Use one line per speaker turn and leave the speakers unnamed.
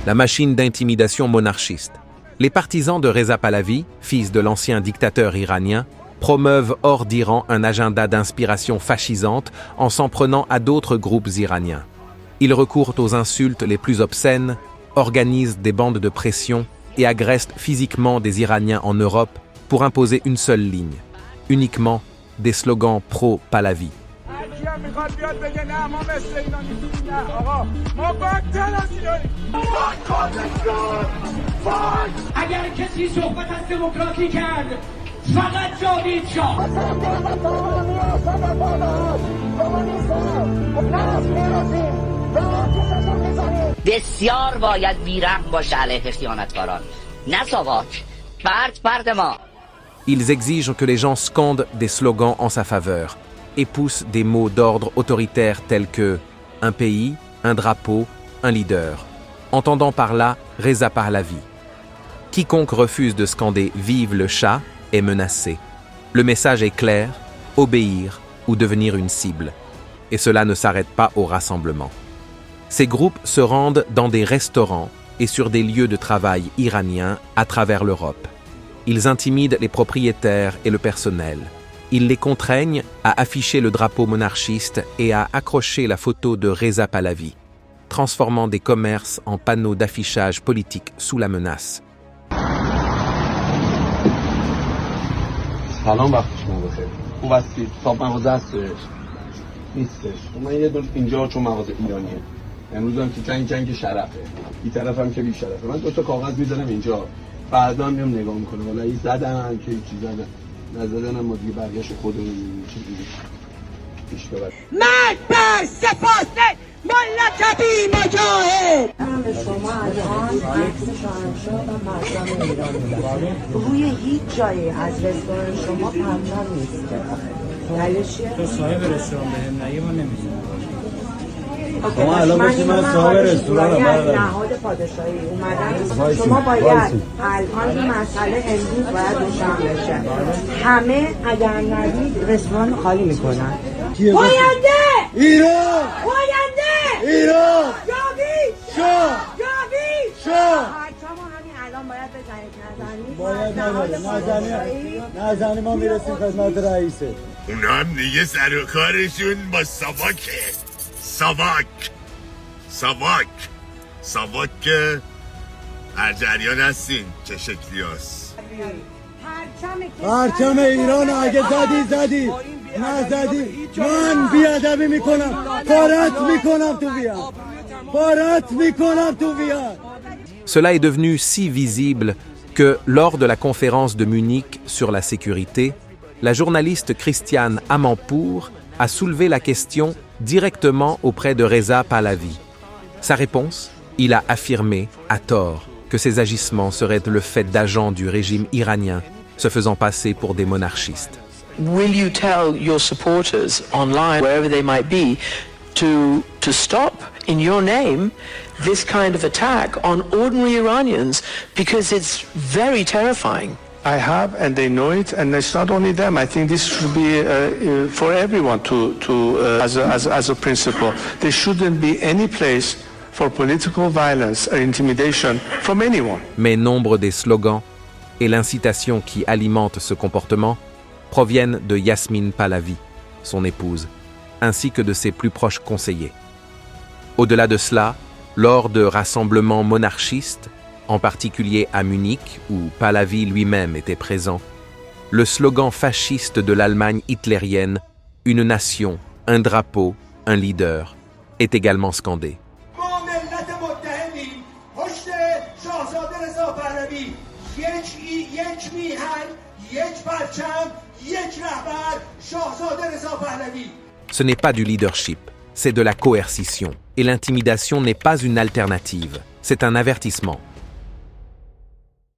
la machine d'intimidation monarchiste. Les partisans de Reza Pahlavi, fils de l'ancien dictateur iranien, promeuvent hors d'Iran un agenda d'inspiration fascisante en s'en prenant à d'autres groupes iraniens. Ils recourent aux insultes les plus obscènes, organisent des bandes de pression et agressent physiquement des Iraniens en Europe pour imposer une seule ligne, uniquement des slogans pro-Pahlavi.
بسیار باید بیرحم باشه علیه خیانتکاران نه ساواک فرد ما.
Ils exigent que les gens scandent des slogans en sa faveur et poussent des mots d'ordre autoritaires tels que un pays, un drapeau, un leader, entendant par là Reza Pahlavi. Quiconque refuse de scander « Vive le Shah » est menacé. Le message est clair, obéir ou devenir une cible. Et cela ne s'arrête pas au rassemblement. Ces groupes se rendent dans des restaurants et sur des lieux de travail iraniens à travers l'Europe. Ils intimident les propriétaires et le personnel. Ils les contraignent à afficher le drapeau monarchiste et à accrocher la photo de Reza Pahlavi, transformant des commerces en panneaux d'affichage politique sous la menace.
سلام وقت شما بخیر. خوب هستید؟ صاحب مغازه هستش؟ نیستش. من یه دور اینجا چون مغازه ایرانیه. امروز هم که جنگ شرفه. این طرف هم که بی شرفه. من دو تا کاغذ میذارم اینجا. فردا هم میام نگاه میکنم. والا این زدن که چیزا نزدن هم ما دیگه برگشت خودمون چیزی پیش ببریم.
مرد بر سپاس ملتبی مجاهد.
شما الان عکس شاهنشاه و مردم ایران می‌دید. روی هیچ جایی از رستوران شما پرچم نیست. دلیلش چیه؟
تو صاحب رستوران بهم نگی ما نمی‌ذاریم.
شما الان باشید من صاحب رستورانم نهاد پادشاهی اومدن شما باید الان این مسئله امروز باید روشن بشه همه اگر ندید رستوران خالی میکنن پاینده
ایران
پاینده
ایران
جاوید
شاه
جاوید
شاه
شما همین الان باید بزنید
نزنی ما میرسیم خدمت رئیسه
اونا هم دیگه سر و کارشون با ساواکه ساواک که هر جریان هستین چه شکلی هست
پرچم ایران اگه زدی نزدی من بیادبی میکنم پارت میکنم تو بیاد
Cela est devenu si visible que, lors de la conférence de Munich sur la sécurité, la journaliste Christiane Amanpour a soulevé la question directement auprès de Reza Pahlavi. Sa réponse, il a affirmé, à tort, que ces agissements seraient le fait d'agents du régime iranien se faisant passer pour des monarchistes.
Will you tell your supporters online, wherever they might be, to stop, in your name, this kind of attack on ordinary Iranians, because it's very terrifying?
I have, and they know it, and it's not only them. I think this should be for everyone as a principle. There shouldn't be any place for political violence or intimidation from anyone.
Mais nombre des slogans et l'incitation qui alimente ce comportement proviennent de Yasmine Pahlavi, son épouse, ainsi que de ses plus proches conseillers. Au-delà de cela, lors de rassemblements monarchistes, en particulier à Munich, où Pahlavi lui-même était présent, le slogan fasciste de l'Allemagne hitlérienne « Une nation, un drapeau, un leader » est également scandé. Ce n'est pas du leadership, c'est de la coercition. Et l'intimidation n'est pas une alternative, c'est un avertissement.